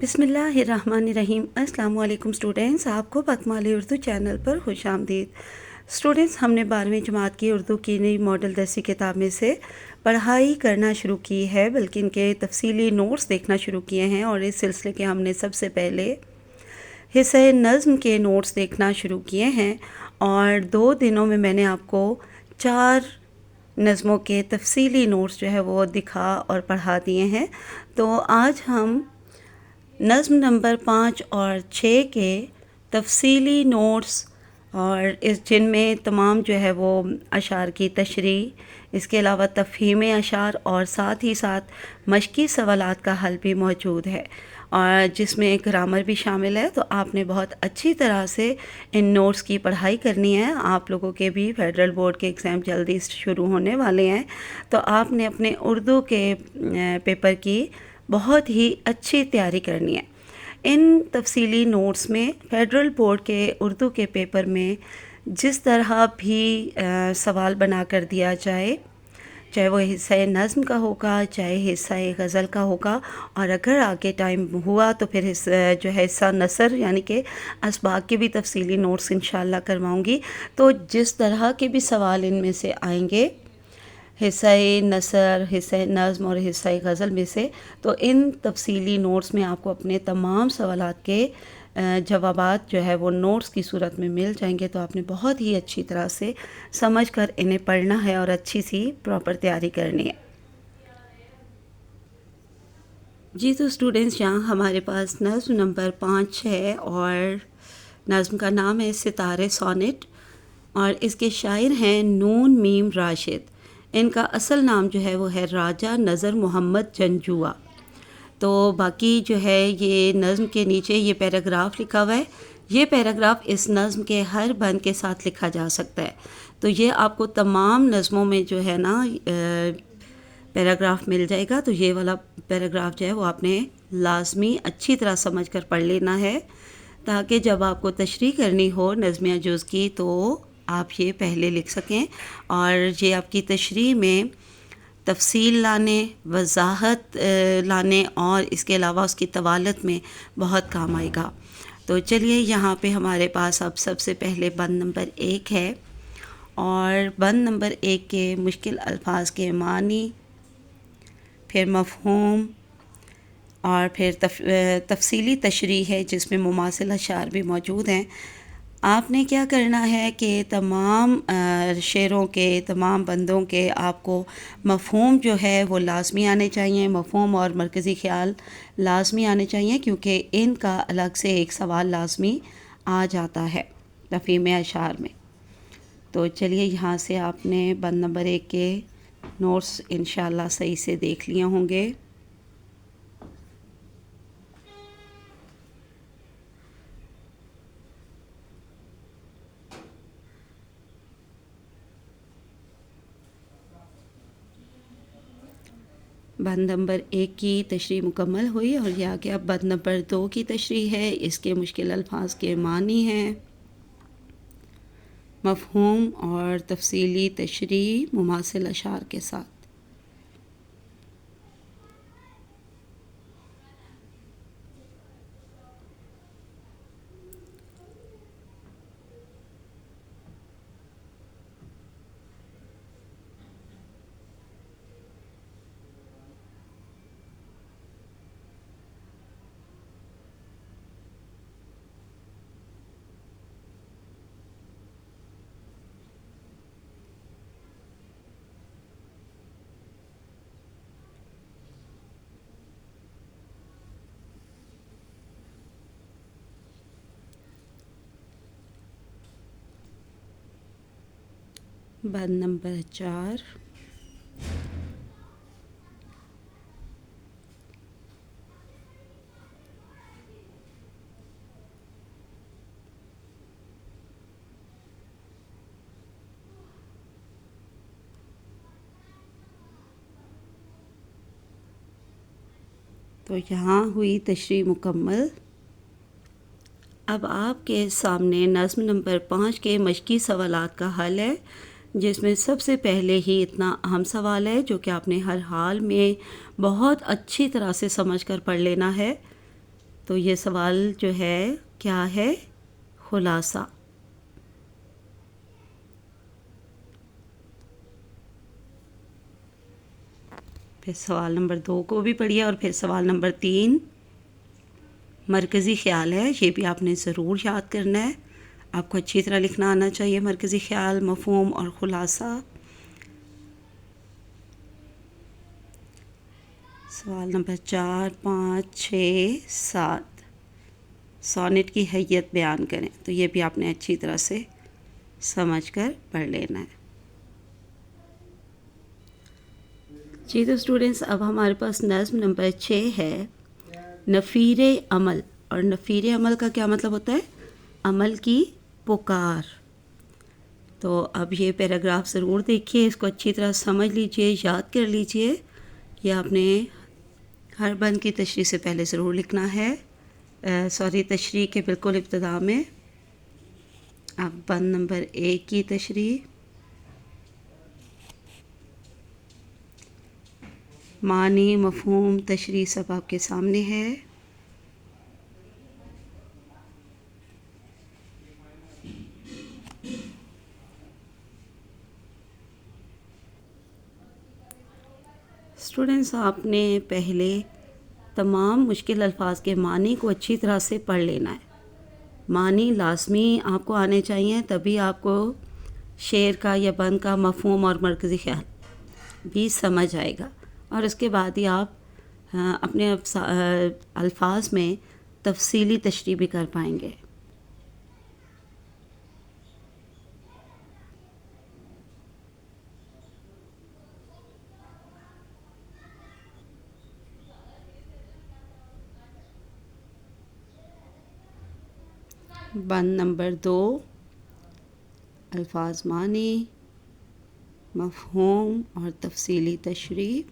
बिस्मिल्लाहिर्रहमानिर्रहीम। अस्सलाम वालेकुम स्टूडेंट्स, आपको बकमाली उर्दू चैनल पर खुशामदीद। स्टूडेंट्स, हमने 12वीं जमात की उर्दू की नई मॉडल दर्सी किताब में से पढ़ाई करना शुरू की है, बल्कि इनके तफसीली नोट्स देखना शुरू किए हैं। और इस सिलसिले के हमने सबसे पहले हिस्सा नज़्म के नोट्स देखना शुरू किए हैं। और 2 दिनों में मैंने आपको 4 नज़मों के तफसीली नोट्स जो है वो दिखा और पढ़ा दिए हैं। तो आज हम नज़्म नंबर 5 और 6 के तफसीली नोट्स और इस जिनमें तमाम जो है वो अशार की तशरीह, इसके अलावा तफ़हीम अशार और साथ ही साथ मशक़ी सवालात का हल भी मौजूद है, और जिसमें ग्रामर भी शामिल है। तो आपने बहुत अच्छी तरह से इन नोट्स की पढ़ाई करनी है। आप लोगों के भी फेडरल बोर्ड के एग्ज़ाम जल्दी शुरू होने वाले हैं, तो आपने अपने उर्दू के पेपर की बहुत ही अच्छी तैयारी करनी है। इन तफसीली नोट्स में फेडरल बोर्ड के उर्दू के पेपर में जिस तरह भी सवाल बना कर दिया जाए, चाहे वो हिस्सा नज़्म का होगा, चाहे हिस्सा गज़ल का होगा, और अगर आगे टाइम हुआ तो फिर जो है हिस्सा नसर यानी कि असबाग के भी तफसीली नोट्स इंशाल्लाह करवाऊँगी। तो जिस तरह के भी सवाल इनमें से आएंगे, हिस्सा नसर, हिस्सा नज़्म और हिस्सा गज़ल में से, तो इन तफसीली नोट्स में आपको अपने तमाम सवालात के जवाबात जो है वो नोट्स की सूरत में मिल जाएंगे। तो आपने बहुत ही अच्छी तरह से समझ कर इन्हें पढ़ना है और अच्छी सी प्रॉपर तैयारी करनी है। जी, तो स्टूडेंट्स, यहाँ हमारे पास नज़्म नंबर 5 है और नज़्म का नाम है सितारे सोनेट, और इसके शायर हैं नून मीम राशिद। इनका असल नाम जो है वो है राजा नज़र मोहम्मद जंजुआ। तो बाकी जो है ये नज़्म के नीचे ये पैराग्राफ लिखा हुआ है। ये पैराग्राफ इस नज़्म के हर बंद के साथ लिखा जा सकता है। तो ये आपको तमाम नज़्मों में जो है ना पैराग्राफ मिल जाएगा। तो ये वाला पैराग्राफ जो है वो आपने लाजमी अच्छी तरह समझ कर पढ़ लेना है, ताकि जब आपको तशरीह करनी हो नज़्म जुज़ की तो आप ये पहले लिख सकें, और ये आपकी तशरीह में तफसील लाने, वजाहत लाने और इसके अलावा उसकी तवालत में बहुत काम आएगा। तो चलिए, यहाँ पे हमारे पास अब सबसे पहले बंद नंबर 1 है, और बंद नंबर 1 के मुश्किल अल्फाज के मानी, फिर मफ़हूम, और फिर तफसीली तशरीह है जिसमें मुमासिल अशार भी मौजूद हैं। आपने क्या करना है कि तमाम शेरों के, तमाम बंदों के आपको मफ़हूम जो है वो लाज़मी आने चाहिए। मफ़हूम और मरकज़ी ख़्याल लाज़मी आने चाहिए, क्योंकि इनका अलग से एक सवाल लाज़मी आ जाता है तफ़हीम अशार में। तो चलिए, यहाँ से आपने बंद नंबर 1 के नोट्स इंशाल्लाह सही से देख लिए होंगे। बंद नंबर 1 की तशरीह मुकम्मल हुई, और ये आगे अब बंद नंबर 2 की तशरीह है। इसके मुश्किल अल्फाज के मानी हैं, मफ़हूम और तफसीली तशरीह मुमासिल अशार के साथ। बंद नंबर 4, तो यहाँ हुई तशरीह मुकम्मल। अब आपके सामने नज़्म नंबर 5 के मशक़ी सवालात का हल है, जिसमें सबसे पहले ही इतना अहम सवाल है जो कि आपने हर हाल में बहुत अच्छी तरह से समझ कर पढ़ लेना है। तो ये सवाल जो है क्या है? खुलासा। फिर सवाल नंबर 2 को भी पढ़िए और फिर सवाल नंबर 3 मरकज़ी ख़्याल है, ये भी आपने ज़रूर याद करना है। आपको अच्छी तरह लिखना आना चाहिए मरकज़ी ख़्याल, मफ़हूम और ख़ुलासा। सवाल नंबर 4, 5, 6, 7 सोनेट की हैयत बयान करें। तो ये भी आपने अच्छी तरह से समझ कर पढ़ लेना है। जी तो स्टूडेंट्स, अब हमारे पास नज़्म नंबर 6 है, नफ़ीरे अमल। और नफ़ीरे अमल का क्या मतलब होता है? अमल की पुकार। तो अब ये पैराग्राफ ज़रूर देखिए, इसको अच्छी तरह समझ लीजिए, याद कर लीजिए। ये आपने हर बंद की तशरीह से पहले ज़रूर लिखना है। तशरीह के बिल्कुल इब्तिदा में अब बंद नंबर 1 की तशरीह, मानी, मफ़हूम, तशरीह सब आपके सामने है। स्टूडेंट्स, आपने पहले तमाम मुश्किल अल्फाज के मानी को अच्छी तरह से पढ़ लेना है। मानी लाज़मी आपको आने चाहिए, तभी आपको शेर का या बंद का मफ़हूम और मरकज़ी ख़्याल भी समझ आएगा। और उसके बाद ही आप अपने अल्फाज में तफसीली तशरीह भी कर पाएंगे। बंद नंबर 2, अल्फाज मानी, मफ़हूम और तफसीली तशरीह।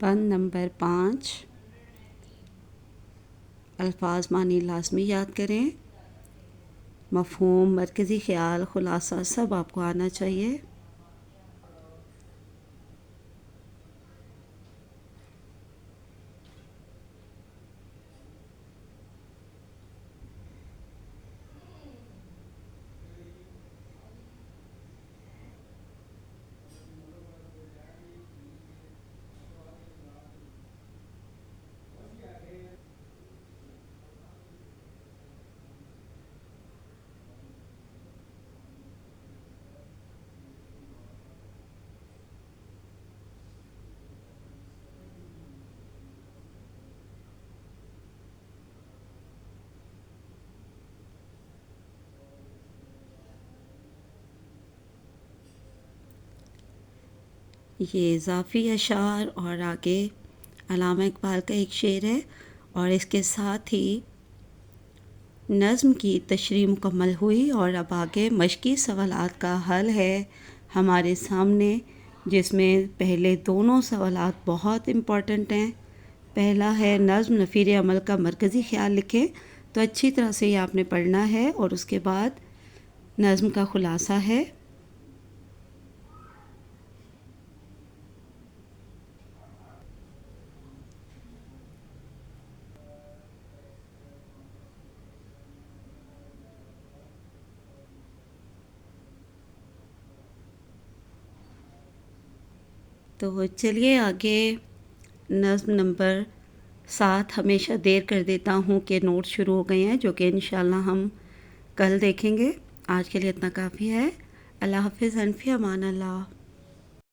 बंद नंबर 5, अल्फाज मानी लाज़मी याद करें, मफ़हूम, मरकज़ी ख़्याल, ख़ुलासा सब आपको आना चाहिए। ये इज़ाफ़ी अशार और आगे अल्लामा इक़बाल का एक शेर है और इसके साथ ही नज़्म की तशरीह मुकम्मल हुई। और अब आगे मश्की सवालात का हल है हमारे सामने, जिसमें पहले दोनों सवालात बहुत इम्पॉर्टेंट हैं। पहला है नज़्म नफ़ीर अमल का मरकज़ी ख़्याल लिखें। तो अच्छी तरह से ये आपने पढ़ना है। और उसके बाद नज़्म का ख़ुलासा है। तो चलिए आगे नज़्म नंबर 7 हमेशा देर कर देता हूँ के नोट शुरू हो गए हैं, जो कि इंशाल्लाह हम कल देखेंगे। आज के लिए इतना काफ़ी है। अल्लाह हाफ़िज़, अनफ़ी अमान अल्लाह।